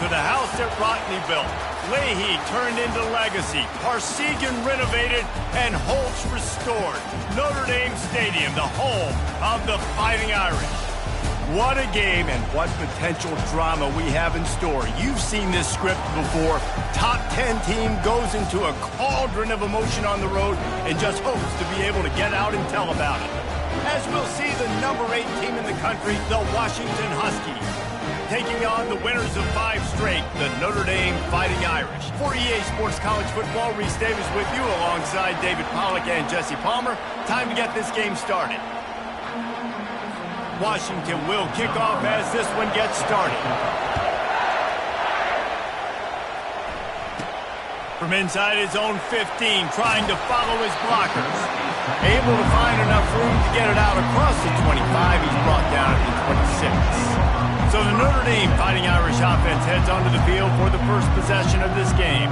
To the house that Rodney built, Leahy turned into legacy, Parsegan renovated, and Holtz restored. Notre Dame Stadium, the home of the Fighting Irish. What a game and what potential drama we have in store. You've seen this script before. Top 10 team goes into a cauldron of emotion on the road and just hopes to be able to get out and tell about it. As we'll see the number 8 team in the country, the Washington Huskies, taking on the winners of 5 straight, the Notre Dame Fighting Irish. For EA Sports College Football, Reese Davis with you alongside David Pollack and Jesse Palmer. Time to get this game started. Washington will kick off as this one gets started. From inside his own 15, trying to follow his blockers. Able to find enough room to get it out across the 25. He's brought down at the 26. So the Notre Dame Fighting Irish offense heads onto the field for the first possession of this game.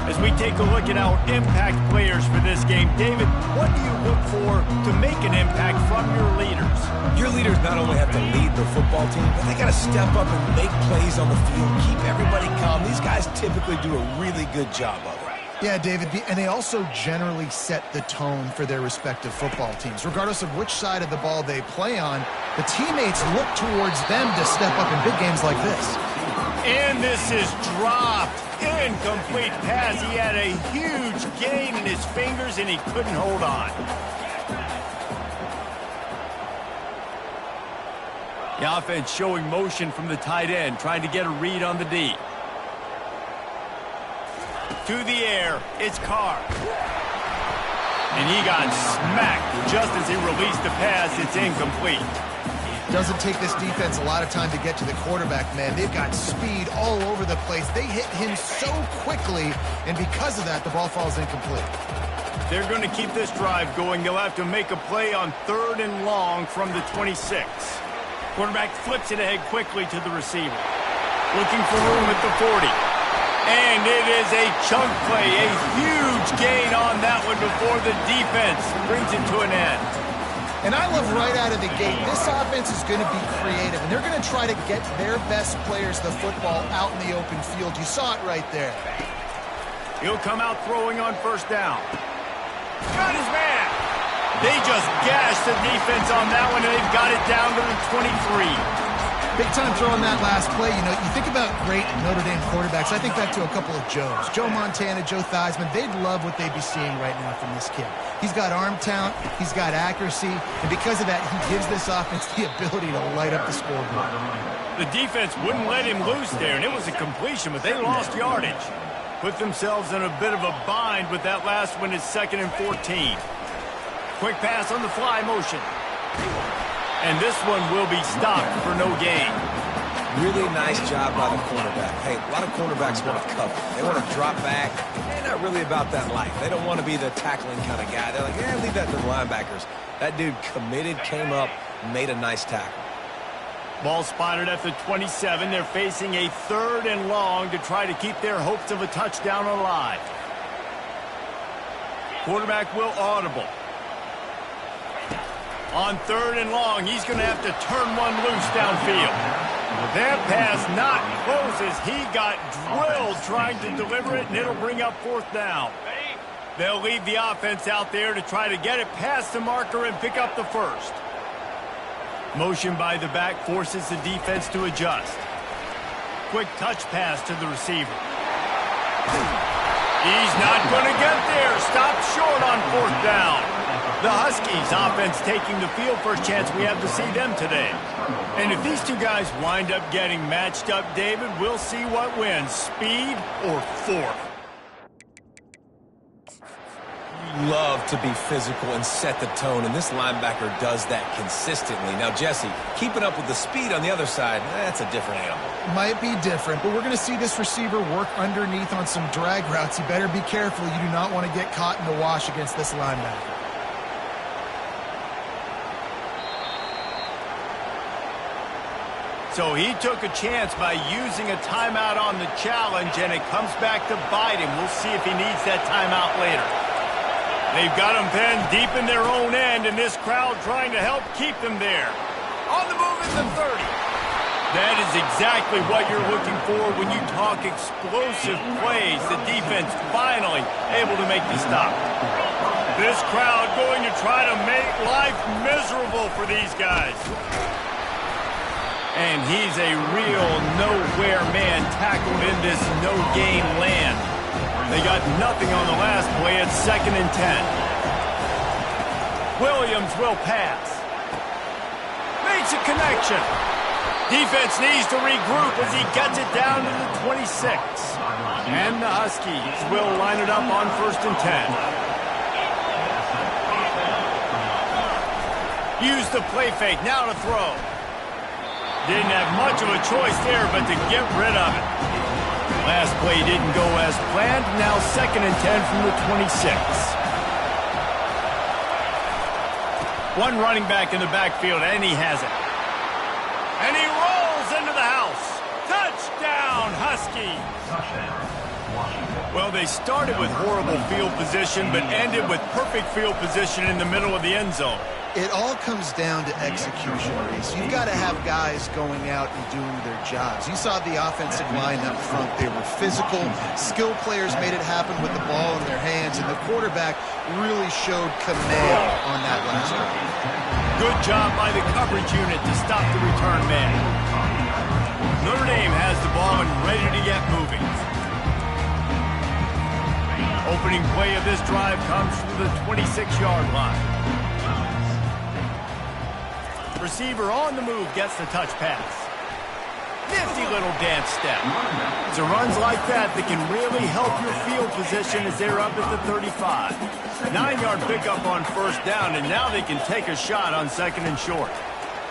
As we take a look at our impact players for this game, David, what do you look for to make an impact from your leaders? Your leaders not only have to lead the football team, but they got to step up and make plays on the field, keep everybody calm. These guys typically do a really good job of it. Yeah, David, and they also generally set the tone for their respective football teams. Regardless of which side of the ball they play on, the teammates look towards them to step up in big games like this. And this is dropped. Incomplete pass. He had a huge gain in his fingers, and he couldn't hold on. The offense showing motion from the tight end, trying to get a read on the D. To the air, it's Carr. And he got smacked just as he released the pass. It's incomplete. Doesn't take this defense a lot of time to get to the quarterback, man. They've got speed all over the place. They hit him so quickly, and because of that, the ball falls incomplete. They're going to keep this drive going. They'll have to make a play on 3rd and long from the 26. Quarterback flips it ahead quickly to the receiver. Looking for room at the 40. And it is a chunk play, a huge gain on that one before the defense brings it to an end. And I love right out of the gate, this offense is going to be creative, and they're going to try to get their best players the football out in the open field. You saw it right there. He'll come out throwing on 1st down. Got his man. They just gashed the defense on that one, and they've got it down to the 23. Big time throw on that last play. You know, you think about great Notre Dame quarterbacks. I think back to a couple of Joes. Joe Montana, Joe Theismann. They'd love what they'd be seeing right now from this kid. He's got arm talent. He's got accuracy. And because of that, he gives this offense the ability to light up the scoreboard. The defense wouldn't let him loose there, and it was a completion, but they lost yardage. Put themselves in a bit of a bind with that last one is 2nd and 14. Quick pass on the fly motion. And this one will be stopped for no gain. Really nice job by the cornerback. Hey, a lot of cornerbacks want to cover. They want to drop back. They're not really about that life. They don't want to be the tackling kind of guy. They're like, yeah, leave that to the linebackers. That dude committed, came up, made a nice tackle. Ball spotted at the 27. They're facing a 3rd and long to try to keep their hopes of a touchdown alive. Quarterback will audible. On 3rd and long, he's going to have to turn one loose downfield. That pass not close as he got drilled trying to deliver it, and it'll bring up 4th down. They'll leave the offense out there to try to get it past the marker and pick up the 1st. Motion by the back forces the defense to adjust. Quick touch pass to the receiver. He's not going to get there. Stopped short on 4th down. The Huskies offense taking the field. First chance we have to see them today. And if these two guys wind up getting matched up, David, we'll see what wins, speed or force. You love to be physical and set the tone, and this linebacker does that consistently. Now, Jesse, keeping up with the speed on the other side, that's a different animal. Might be different, but we're going to see this receiver work underneath on some drag routes. You better be careful. You do not want to get caught in the wash against this linebacker. So he took a chance by using a timeout on the challenge, and it comes back to bite him. We'll see if he needs that timeout later. They've got them pinned deep in their own end, and this crowd trying to help keep them there. On the move at the 30. That is exactly what you're looking for when you talk explosive plays. The defense finally able to make the stop. This crowd going to try to make life miserable for these guys. And he's a real nowhere man tackled in this no-gain land. They got nothing on the last play. It's 2nd and 10. Williams will pass. Makes a connection. Defense needs to regroup as he gets it down to the 26. And the Huskies will line it up on 1st and 10. Use the play fake, now to throw. Didn't have much of a choice there, but to get rid of it. Last play didn't go as planned, now 2nd and 10 from the 26. One running back in the backfield, and he has it. And he rolls into the house. Touchdown, Huskies. Well, they started with horrible field position, but ended with perfect field position in the middle of the end zone. It all comes down to execution, Reese. You've got to have guys going out and doing their jobs. You saw the offensive line up front. They were physical. Skilled players made it happen with the ball in their hands, and the quarterback really showed command on that last drive. Good job by the coverage unit to stop the return man. Notre Dame has the ball and ready to get moving. Opening play of this drive comes from the 26-yard line. Receiver on the move gets the touch pass. Nifty little dance step. It's runs like that that can really help your field position as they're up at the 35. 9-yard pickup on 1st down, and now they can take a shot on 2nd and short.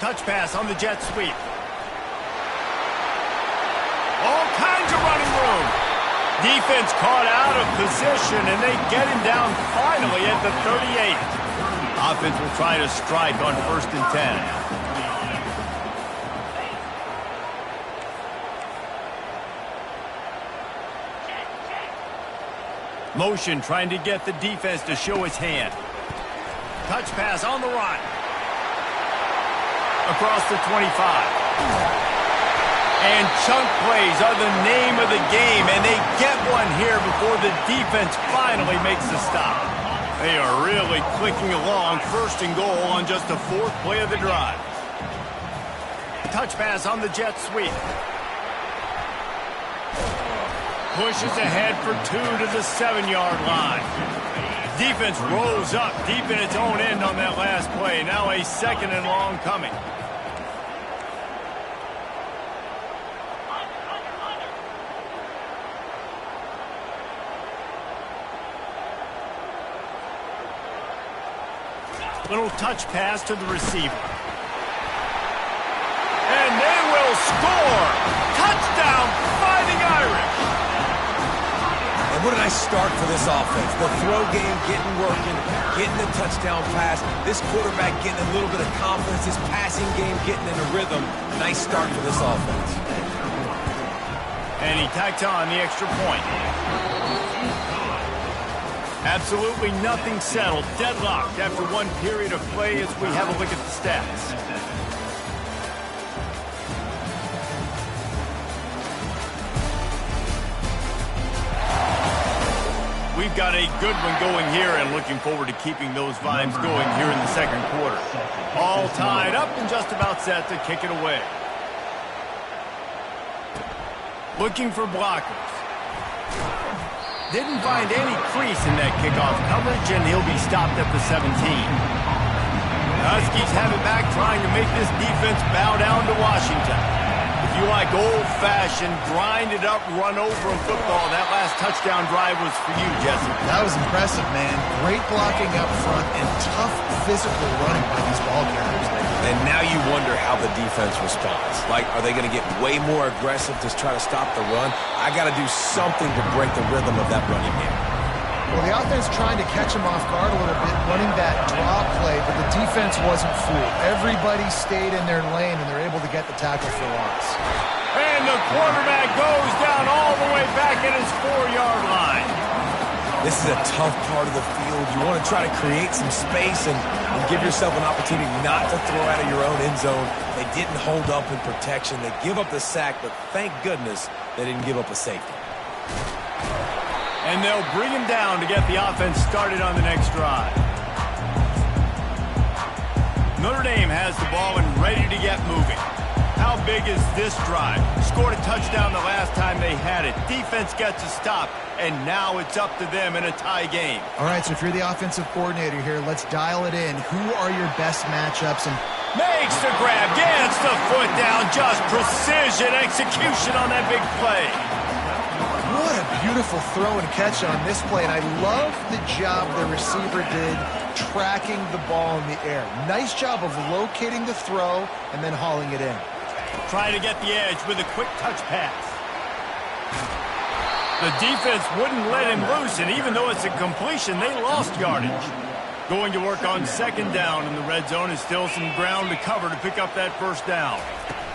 Touch pass on the jet sweep. All kinds of running room. Defense caught out of position, and they get him down finally at the 38. Offense will try to strike on 1st and 10. Motion trying to get the defense to show his hand. Touch pass on the run. Across the 25. And chunk plays are the name of the game, and they get one here before the defense finally makes the stop. They are really clicking along, 1st and goal on just the 4th play of the drive. Touch pass on the jet sweep. Pushes ahead for 2 to the 7-yard line. Defense rose up deep in its own end on that last play. Now a 2nd and long coming. Little touch pass to the receiver. And they will score! Touchdown, Fighting Irish! And what a nice start for this offense. The throw game getting working, getting the touchdown pass. This quarterback getting a little bit of confidence. His passing game getting in a rhythm. Nice start for this offense. And he tacked on the extra point. Absolutely nothing settled. Deadlocked after one period of play as we have a look at the stats. We've got a good one going here and looking forward to keeping those vibes going here in the 2nd quarter. All tied up and just about set to kick it away. Looking for blockers. Didn't find any crease in that kickoff coverage, and he'll be stopped at the 17. The Huskies have it back, trying to make this defense bow down to Washington. If you like old-fashioned, grind-it-up, run-over football, that last touchdown drive was for you, Jesse. That was impressive, man. Great blocking up front and tough physical running by these ball carriers. And now you wonder how the defense responds. Like, are they going to get way more aggressive to try to stop the run? I got to do something to break the rhythm of that running game. Well, the offense trying to catch him off guard a little bit, running that draw play, but the defense wasn't fooled. Everybody stayed in their lane, and they're able to get the tackle for loss. And the quarterback goes down all the way back at his 4-yard line. This is a tough part of the field. You want to try to create some space and give yourself an opportunity not to throw out of your own end zone. They didn't hold up in protection. They give up the sack, but thank goodness they didn't give up a safety. And they'll bring him down to get the offense started on the next drive. Notre Dame has the ball and ready to get moving. How big is this drive? Scored a touchdown the last time they had it. Defense gets a stop, and now it's up to them in a tie game. All right, so if you're the offensive coordinator here, let's dial it in. Who are your best matchups? And makes the grab, gets the foot down, just precision execution on that big play. what a beautiful throw and catch on this play, and I love the job the receiver did tracking the ball in the air. Nice job of locating the throw and then hauling it in. Trying to get the edge with a quick touch pass. The defense wouldn't let him loose, and even though it's a completion, they lost yardage. Going to work on second down in the red zone is still some ground to cover to pick up that first down.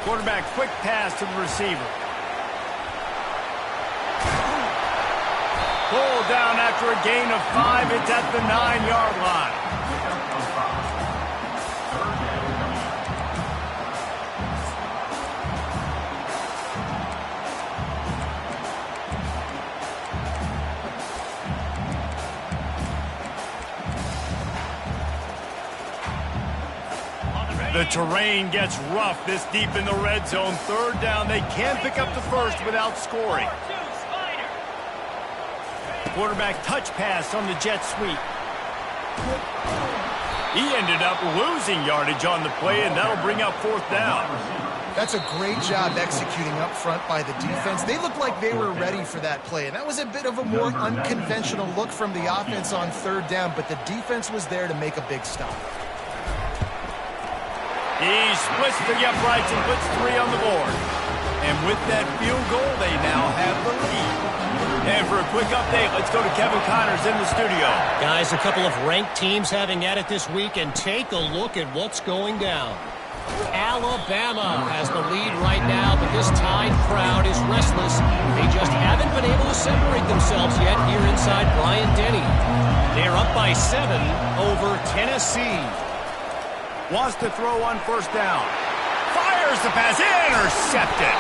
Quarterback quick pass to the receiver. Pulled down after a gain of 5. It's at the 9-yard line. The terrain gets rough this deep in the red zone. Third down, they can't pick up the first without scoring. Quarterback touch pass on the jet sweep. He ended up losing yardage on the play, and that'll bring up fourth down. That's a great job executing up front by the defense. They looked like they were ready for that play, and that was a bit of a more unconventional look from the offense on third down, but the defense was there to make a big stop. He splits the uprights and puts 3 on the board. And with that field goal, they now have the lead. And for a quick update, let's go to Kevin Connors in the studio. Guys, a couple of ranked teams having at it this week, and take a look at what's going down. Alabama has the lead right now, but this Tide crowd is restless. They just haven't been able to separate themselves yet here inside Bryant-Denny. They're up by 7 over Tennessee. Wants to throw on first down. Fires the pass. Intercepted.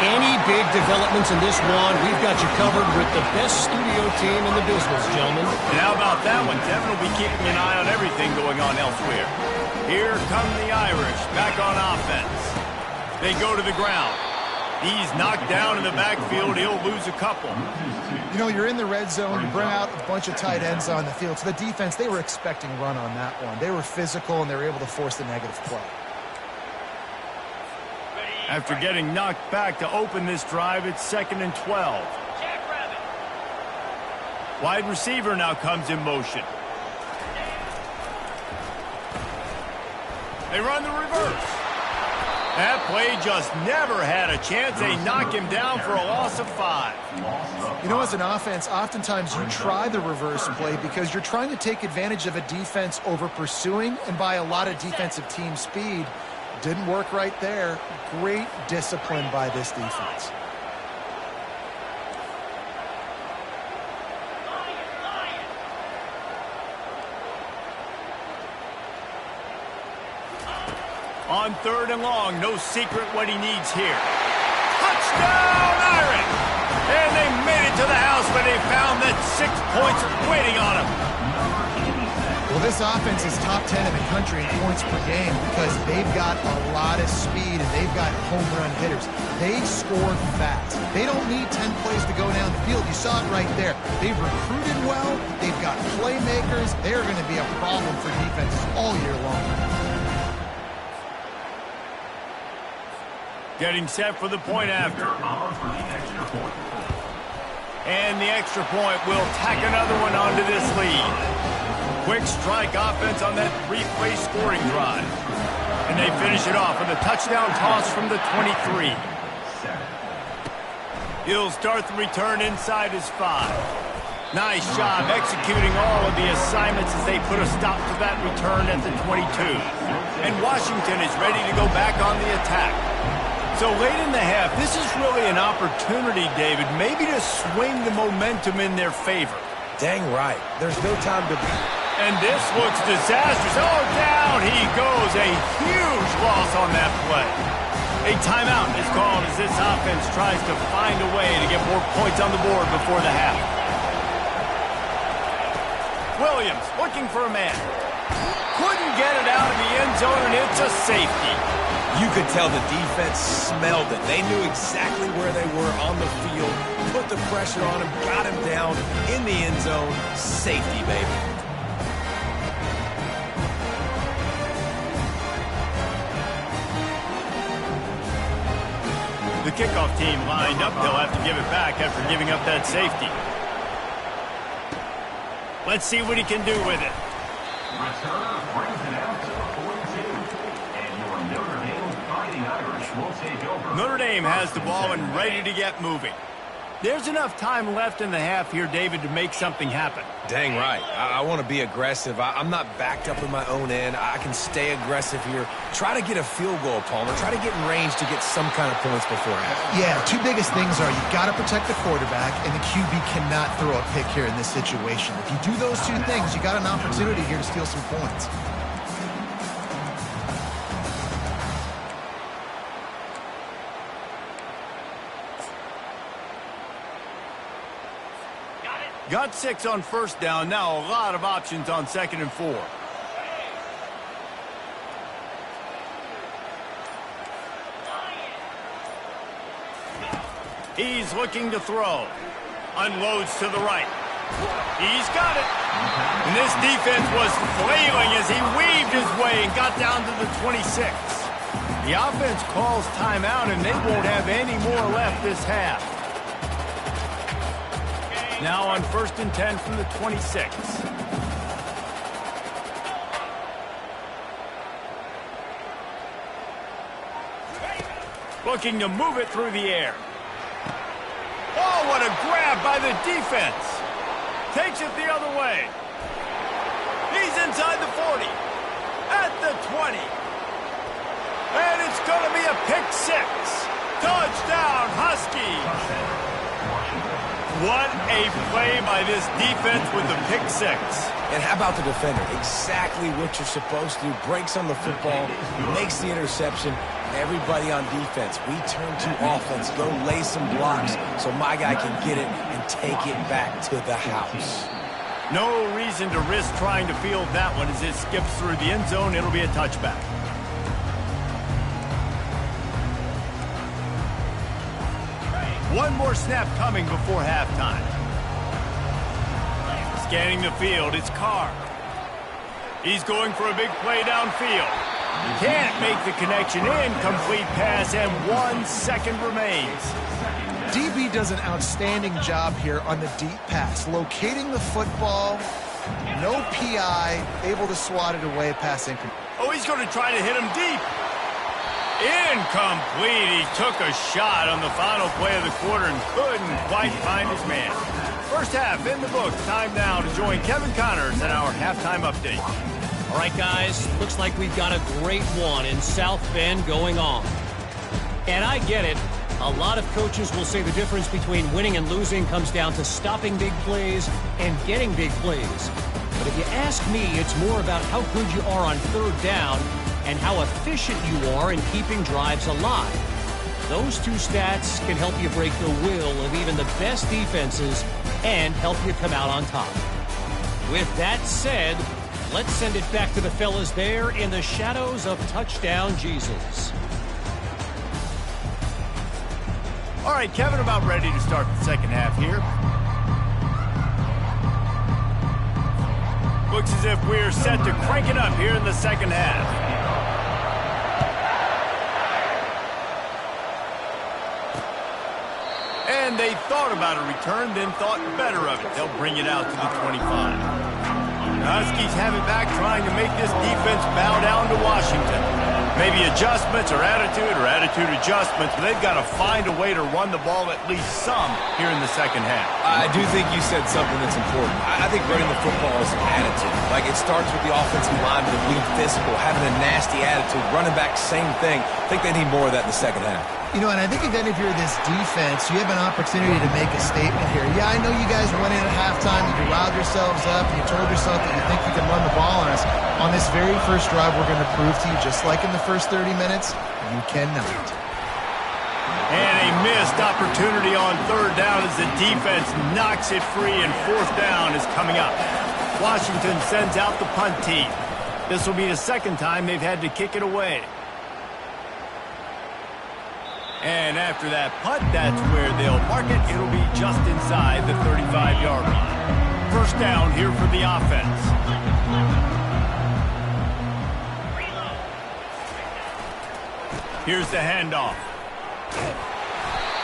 Any big developments in this one, we've got you covered with the best studio team in the business, gentlemen. And how about that one? Devin will be keeping an eye on everything going on elsewhere. Here come the Irish back on offense. They go to the ground. He's knocked down in the backfield. He'll lose a couple. You know, you're in the red zone. You bring out a bunch of tight ends on the field. So the defense, they were expecting run on that one. They were physical, and they were able to force the negative play. After getting knocked back to open this drive, it's 2nd and 12. Wide receiver now comes in motion. They run the reverse. That play just never had a chance. They knock him down for a loss of 5. You know, as an offense, oftentimes you try the reverse play because you're trying to take advantage of a defense over pursuing and by a lot of defensive team speed. Didn't work right there. Great discipline by this defense. On 3rd and long, no secret what he needs here. Touchdown, Irish! And they made it to the house, but they found that 6 points are waiting on them. Well, this offense is top 10 in the country in points per game because they've got a lot of speed and they've got home run hitters. They score fast. They don't need 10 plays to go down the field. You saw it right there. They've recruited well. They've got playmakers. They're going to be a problem for defenses all year long. Getting set for the point after. And the extra point will tack another one onto this lead. Quick strike offense on that 3-play scoring drive. And they finish it off with a touchdown toss from the 23. He'll start the return inside his 5. Nice job executing all of the assignments as they put a stop to that return at the 22. And Washington is ready to go back on the attack. So late in the half, this is really an opportunity, David, maybe to swing the momentum in their favor. Dang right. There's no time to be. And this looks disastrous. Oh, down he goes. A huge loss on that play. A timeout is called as this offense tries to find a way to get more points on the board before the half. Williams looking for a man. Couldn't get it out of the end zone, and it's a safety. You could tell the defense smelled it. They knew exactly where they were on the field, put the pressure on him, got him down in the end zone. Safety, baby. The kickoff team lined up. They'll have to give it back after giving up that safety. Let's see what he can do with it. Returner brings it out to the 42. And your Notre Dame Fighting Irish will take over. Notre Dame has the ball and ready to get moving. There's enough time left in the half here, David, to make something happen. Dang right. I want to be aggressive. I'm not backed up in my own end. I can stay aggressive here. Try to get a field goal, Palmer. Try to get in range to get some kind of points before half. Yeah, two biggest things are you've got to protect the quarterback, and the QB cannot throw a pick here in this situation. If you do those two things, you got an opportunity here to steal some points. Got 6 on first down. Now a lot of options on 2nd and 4. He's looking to throw. Unloads to the right. He's got it. And this defense was flailing as he weaved his way and got down to the 26. The offense calls timeout, and they won't have any more left this half. Now on 1st and 10 from the 26. Looking to move it through the air. Oh, what a grab by the defense. Takes it the other way. He's inside the 40. At the 20. And it's going to be a pick 6. Touchdown, Huskies. What a play by this defense with the pick 6. And how about the defender? Exactly what you're supposed to do. Breaks on the football, makes the interception. Everybody on defense, we turn to offense. Go lay some blocks so my guy can get it and take it back to the house. No reason to risk trying to field that one as it skips through the end zone. It'll be a touchback. One more snap coming before halftime. Scanning the field, it's Carr. He's going for a big play downfield. Can't make the connection. Incomplete pass, and 1 second remains. DB does an outstanding job here on the deep pass. Locating the football, no PI, able to swat it away, pass incomplete. Oh, he's going to try to hit him deep. Incomplete. He took a shot on the final play of the quarter and couldn't quite find his man. First half in the books. Time now to join Kevin Connors in our halftime update. All right, guys, looks like we've got a great one in South Bend going on. And I get it. A lot of coaches will say the difference between winning and losing comes down to stopping big plays and getting big plays. But if you ask me, it's more about how good you are on 3rd down and how efficient you are in keeping drives alive. Those two stats can help you break the will of even the best defenses and help you come out on top. With that said, let's send it back to the fellas there in the shadows of Touchdown Jesus. All right, Kevin, about ready to start the second half here. Looks as if we're set to crank it up here in the second half. And they thought about a return, then thought better of it. They'll bring it out to the 25. The Huskies have it back, trying to make this defense bow down to Washington. Maybe adjustments or attitude adjustments, but they've got to find a way to run the ball at least some here in the second half. I do think you said something that's important. I think running the football is an attitude. Like, it starts with the offensive linemen being physical, having a nasty attitude. Running back, same thing. I think they need more of that in the second half. You know, and I think again, if you're this defense, you have an opportunity to make a statement here. Yeah, I know you guys went in at halftime, you riled yourselves up, and you told yourself that you think you can run the ball on us. On this very first drive, we're going to prove to you, just like in the first 30 minutes, you cannot. And a missed opportunity on third down as the defense knocks it free, and fourth down is coming up. Washington sends out the punt team. This will be the second time they've had to kick it away. And after that punt, that's where they'll mark it. It'll be just inside the 35-yard line. First down here for the offense. Here's the handoff.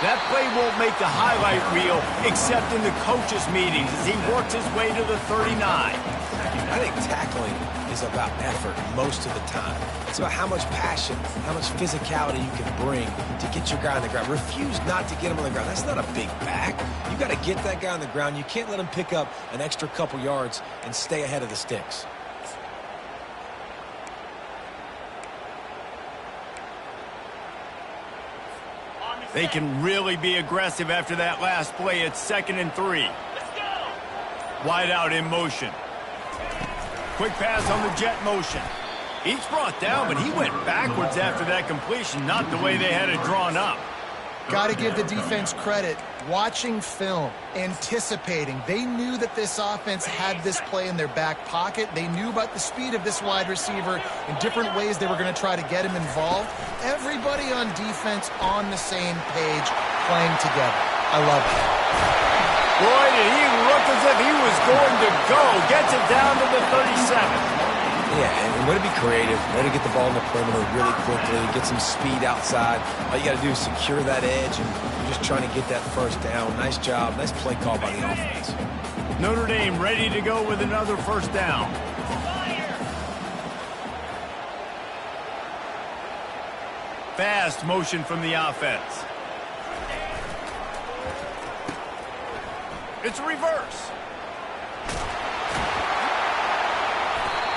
That play won't make the highlight reel except in the coaches' meetings as he works his way to the 39. I think tackling is about effort most of the time. It's about how much passion, how much physicality you can bring to get your guy on the ground. Refuse not to get him on the ground. That's not a big back. You got to get that guy on the ground. You can't let him pick up an extra couple yards and stay ahead of the sticks. They can really be aggressive after that last play. It's 2nd and 3. Wide out in motion. Quick pass on the jet motion. He's brought down, but he went backwards after that completion, not the way they had it drawn up. Got to give the defense credit. Watching film, anticipating. They knew that this offense had this play in their back pocket. They knew about the speed of this wide receiver in different ways they were going to try to get him involved. Everybody on defense on the same page, playing together. I love it. Boy, did he look as if he was going to go. Gets it down to the 37. Yeah, and way to be creative, way to get the ball in the perimeter really quickly, get some speed outside. All you got to do is secure that edge, and you're just trying to get that first down. Nice job, nice play call by the offense. Notre Dame ready to go with another first down. Fast motion from the offense. It's a reverse.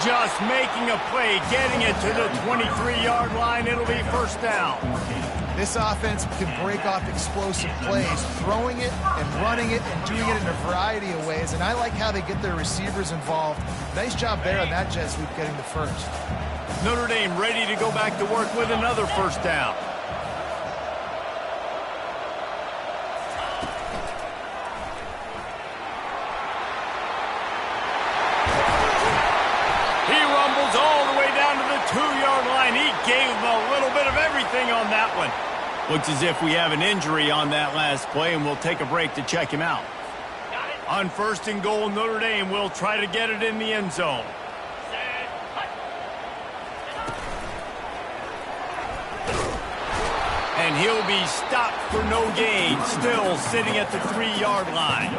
Just making a play, getting it to the 23-yard line. It'll be first down. This offense can break off explosive plays, throwing it and running it and doing it in a variety of ways. And I like how they get their receivers involved. Nice job there on that jet sweep getting the first. Notre Dame ready to go back to work with another first down. All the way down to the 2-yard line. He gave him a little bit of everything on that one. Looks as if we have an injury on that last play, and we'll take a break to check him out. On 1st and goal, Notre Dame will try to get it in the end zone. And he'll be stopped for no gain, still sitting at the 3-yard line.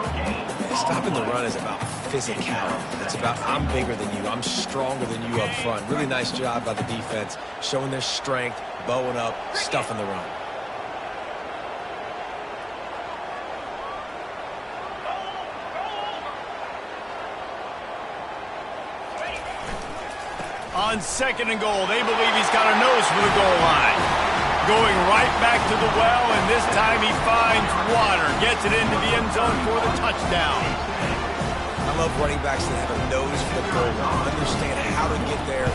Stopping the run is about physicality. It's about I'm bigger than you, I'm stronger than you up front. Really nice job by the defense, showing their strength, bowing up, stuffing the run. On 2nd and goal, they believe he's got a nose for the goal line. Going right back to the well, and this time he finds water. Gets it into the end zone for the touchdown. I love running backs that have a nose for the goal line. Understand how to get there,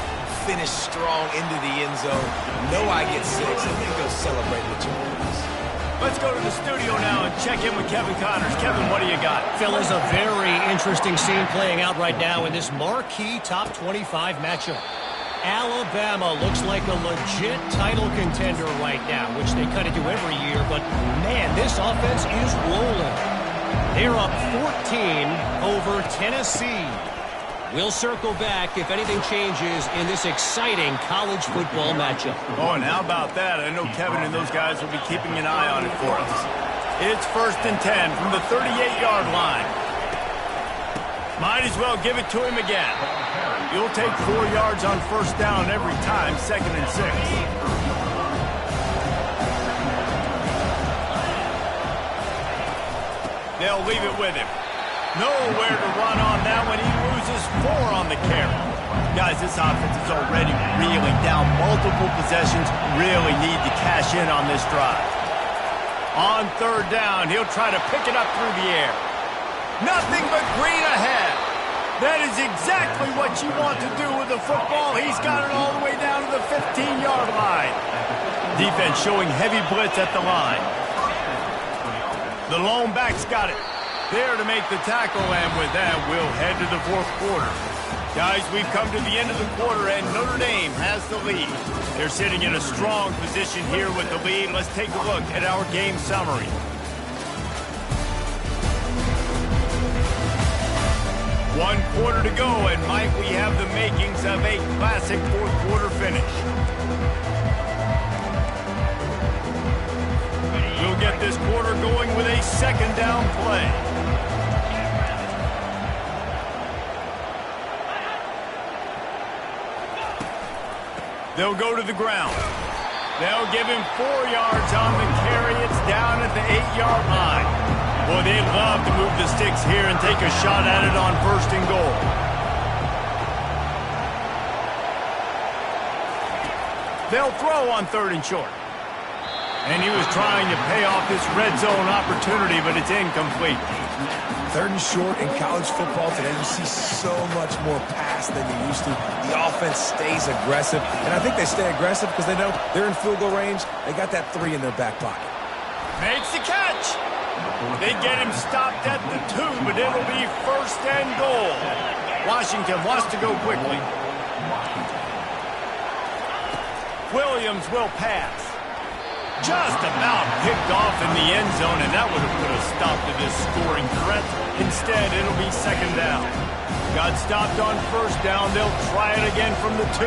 finish strong into the end zone. Know I get 6, and then go celebrate with your boys. Let's go to the studio now and check in with Kevin Connors. Kevin, what do you got? Phil, is a very interesting scene playing out right now in this marquee top 25 matchup. Alabama looks like a legit title contender right now, which they kind of do every year, but man, this offense is rolling. They're up 14 over Tennessee. We'll circle back if anything changes in this exciting college football matchup. Oh, and how about that? I know Kevin and those guys will be keeping an eye on it for us. It's 1st and 10 from the 38-yard line. Might as well give it to him again. You'll take 4 yards on first down every time, 2nd and 6. They'll leave it with him. Nowhere to run on that one. He loses 4 on the carry. Guys, this offense is already reeling down multiple possessions. Really need to cash in on this drive. On third down, he'll try to pick it up through the air. Nothing but green ahead. That is exactly what you want to do with the football. He's got it all the way down to the 15-yard line. Defense showing heavy blitz at the line. The lone back's got it. There to make the tackle, and with that, we'll head to the fourth quarter. Guys, we've come to the end of the quarter, and Notre Dame has the lead. They're sitting in a strong position here with the lead. Let's take a look at our game summary. One quarter to go, and Mike, we have the makings of a classic fourth quarter finish. We'll get this quarter going with a second down play. They'll go to the ground. They'll give him 4 yards on the carry. It's down at the 8-yard line. Boy, they'd love to move the sticks here and take a shot at it on first and goal. They'll throw on third and short. And he was trying to pay off this red zone opportunity, but it's incomplete. Third and short in college football today, you see so much more pass than you used to. The offense stays aggressive, and I think they stay aggressive because they know they're in field goal range. They got that 3 in their back pocket. Makes the catch. They get him stopped at the 2, but it'll be first and goal. Washington wants to go quickly. Williams will pass. Just about picked off in the end zone, and that would have put a stop to this scoring threat. Instead, it'll be second down. Got stopped on first down. They'll try it again from the 2.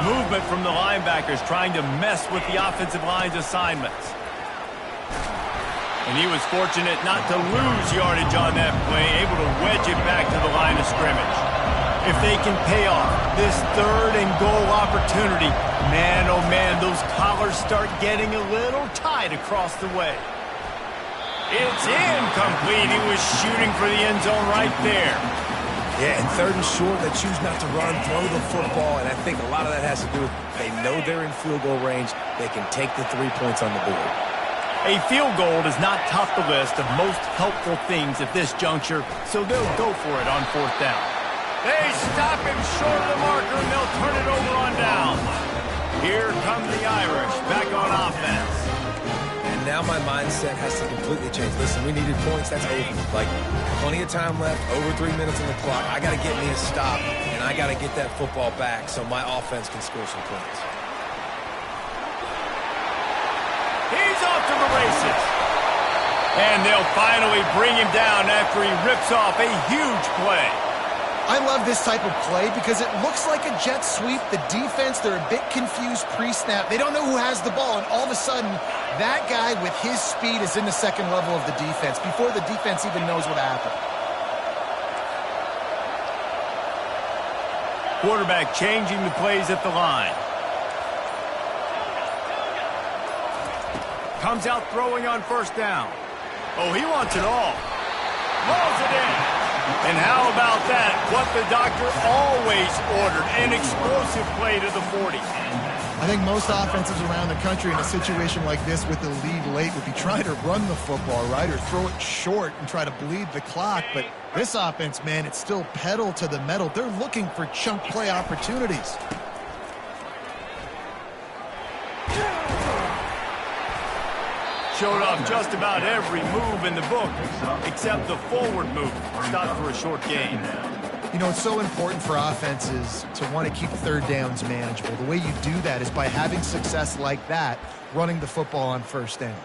Movement from the linebackers trying to mess with the offensive line's assignments. And he was fortunate not to lose yardage on that play, able to wedge it back to the line of scrimmage. If they can pay off this third and goal opportunity, man, oh man, those collars start getting a little tight across the way. It's incomplete. He was shooting for the end zone right there. Yeah, and third and short, they choose not to run, throw the football, and I think a lot of that has to do with they know they're in field goal range. They can take the 3 points on the board. A field goal does not top the list of most helpful things at this juncture, so they'll go for it on fourth down. They stop him short of the marker, and they'll turn it over on down. Here come the Irish back on offense. And now my mindset has to completely change. Listen, we needed points. That's over. Like, plenty of time left, over 3 minutes on the clock. I got to get me a stop, and I got to get that football back so my offense can score some points. He's off to the races. And they'll finally bring him down after he rips off a huge play. I love this type of play because it looks like a jet sweep. The defense, they're a bit confused pre-snap. They don't know who has the ball, and all of a sudden, that guy with his speed is in the second level of the defense before the defense even knows what happened. Quarterback changing the plays at the line. Comes out throwing on first down. Oh, he wants it all. Rolls it in. And how about that? What the doctor always ordered, an explosive play to the 40. I think most offenses around the country in a situation like this with the lead late would be trying to run the football, right, or throw it short and try to bleed the clock. But this offense, man, it's still pedal to the metal. They're looking for chunk play opportunities. Showed off just about every move in the book, except the forward move. Stopped for a short gain. You know, it's so important for offenses to want to keep third downs manageable. The way you do that is by having success like that, running the football on first down.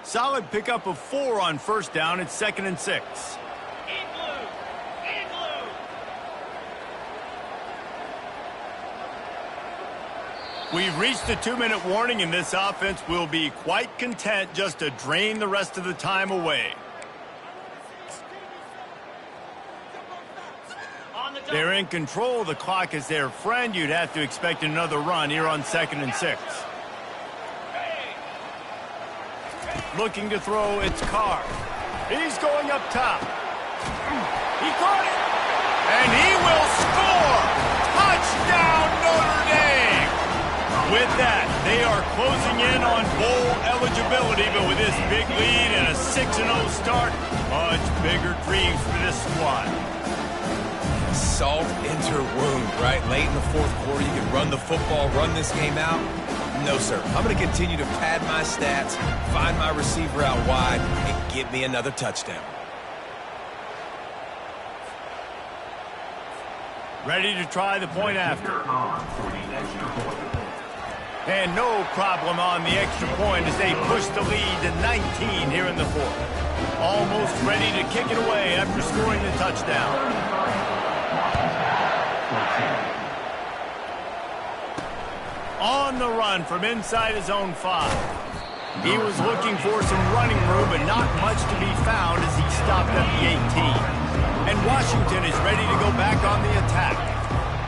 Solid pickup of 4 on first down. It's 2nd and 6. We've reached the 2-minute warning, and this offense will be quite content just to drain the rest of the time away. They're in control. The clock is their friend. You'd have to expect another run here on 2nd and 6. Looking to throw, it's Carr. He's going up top. He caught it. And he will score. Touchdown, Notre Dame. With that, they are closing in on bowl eligibility, but with this big lead and a 6-0 start, much bigger dreams for this squad. Salt into her wound, right? Late in the fourth quarter, you can run the football, run this game out. No, sir. I'm going to continue to pad my stats, find my receiver out wide, and get me another touchdown. Ready to try the point after. And no problem on the extra point as they push the lead to 19 here in the fourth. Almost ready to kick it away after scoring the touchdown. On the run from inside his own 5. He was looking for some running room, but not much to be found as he stopped at the 18. And Washington is ready to go back on the attack.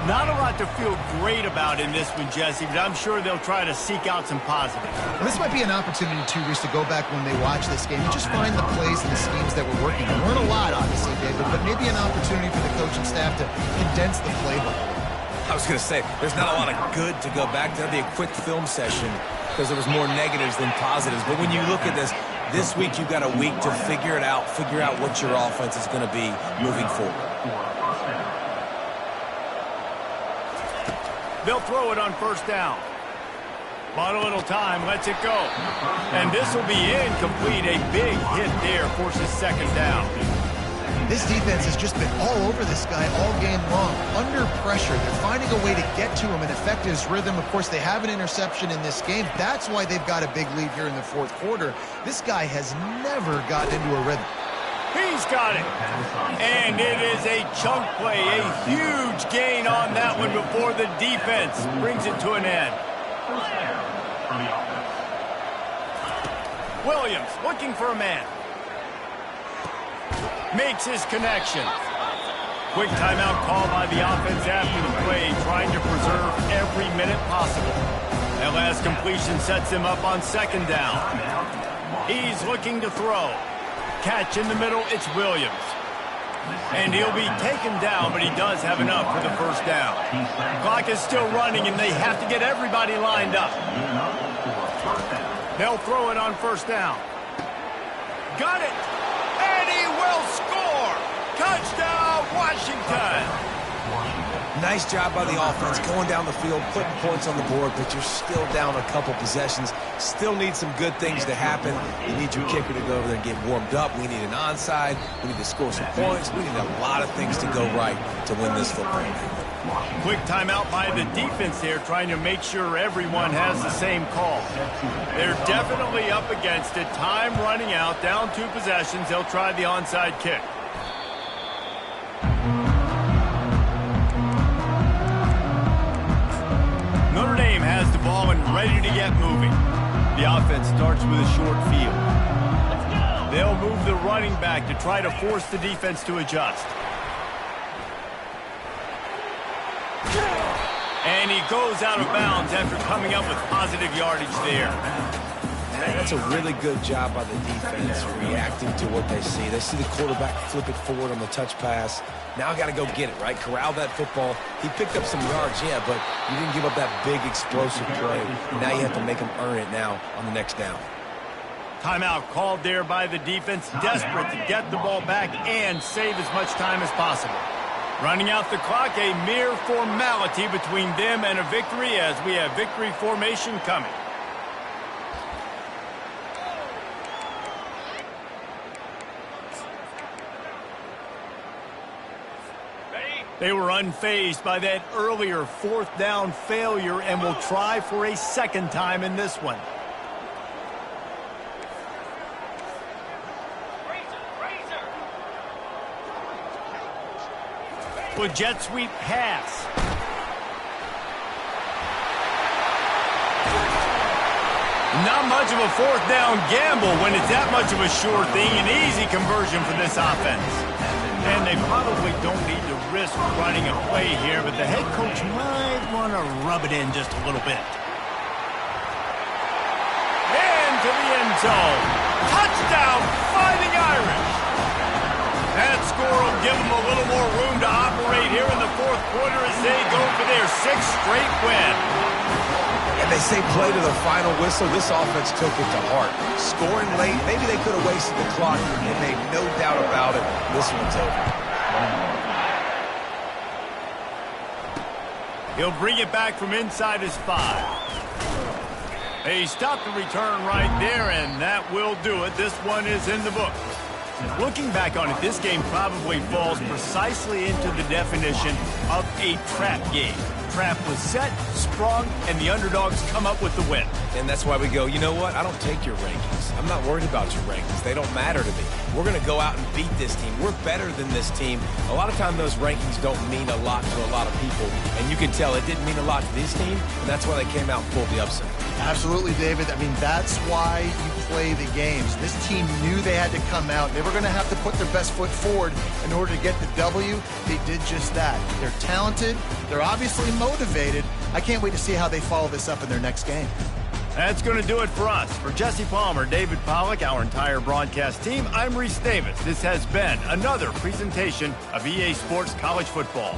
Not a lot to feel great about in this one, Jesse, but I'm sure they'll try to seek out some positives. Well, this might be an opportunity, too, Reese, to go back when they watch this game and just find the plays and the schemes that were working. There weren't a lot, obviously, David, but maybe an opportunity for the coaching staff to condense the playbook. I was going to say, there's not a lot of good to go back to. That'd be a quick film session because there was more negatives than positives. But when you look at this week you've got a week to figure it out, figure out what your offense is going to be moving forward. They'll throw it on first down. Bought a little time, lets it go. And this will be incomplete. A big hit there forces second down. This defense has just been all over this guy all game long. Under pressure, they're finding a way to get to him and affect his rhythm. Of course, they have an interception in this game. That's why they've got a big lead here in the fourth quarter. This guy has never gotten into a rhythm. He's got it. And it is a chunk play, a huge gain on that one before the defense brings it to an end. Williams looking for a man. Makes his connection. Quick timeout call by the offense after the play, trying to preserve every minute possible. That last completion sets him up on second down. He's looking to throw. Catch in the middle, it's Williams. And he'll be taken down, but he does have enough for the first down. Clock is still running, and they have to get everybody lined up. They'll throw it on first down. Got it! And he will score! Touchdown, Washington! Nice job by the offense going down the field, putting points on the board, but you're still down a couple possessions. Still need some good things to happen. You need your kicker to go over there and get warmed up. We need an onside. We need to score some points. We need a lot of things to go right to win this football game. Quick timeout by the defense here, trying to make sure everyone has the same call. They're definitely up against it. Time running out, down 2 possessions. They'll try the onside kick. Notre Dame has the ball and ready to get moving. The offense starts with a short field. They'll move the running back to try to force the defense to adjust. And he goes out of bounds after coming up with positive yardage there. That's a really good job by the defense reacting to what they see. They see the quarterback flip it forward on the touch pass. Now I got to go get it, right? Corral that football. He picked up some yards, yeah, but you didn't give up that big explosive play. Now you have to make him earn it now on the next down. Timeout called there by the defense, desperate to get the ball back and save as much time as possible. Running out the clock, a mere formality between them and a victory as we have victory formation coming. They were unfazed by that earlier 4th down failure and will try for a second time in this one. With jet sweep pass. Not much of a 4th down gamble when it's that much of a sure thing. An easy conversion for this offense. And they probably don't need to risk running a play here, but the head coach might want to rub it in just a little bit. Into the end zone. Touchdown, Fighting Irish. little more room to operate here in the fourth quarter as they go for their 6th straight win. And they say play to the final whistle. This offense took it to heart. Scoring late, maybe they could have wasted the clock, and made no doubt about it. This one's over. He'll bring it back from inside his 5. He stopped the return right there, and that will do it. This one is in the book. Looking back on it, this game probably falls precisely into the definition of a trap game. Trap was set, sprung, and the underdogs come up with the win. And that's why we go, you know what? I don't take your rankings. I'm not worried about your rankings. They don't matter to me. We're going to go out and beat this team. We're better than this team. A lot of time those rankings don't mean a lot to a lot of people. And you can tell it didn't mean a lot to this team, and that's why they came out and pulled the upset. Absolutely, David. I mean, that's why you play the games. This team knew they had to come out. They were going to have to put their best foot forward in order to get the W. They did just that. They're talented. They're obviously motivated. I can't wait to see how they follow this up in their next game. That's going to do it for us. For Jesse Palmer, David Pollack, our entire broadcast team, I'm Reese Davis. This has been another presentation of EA Sports College Football.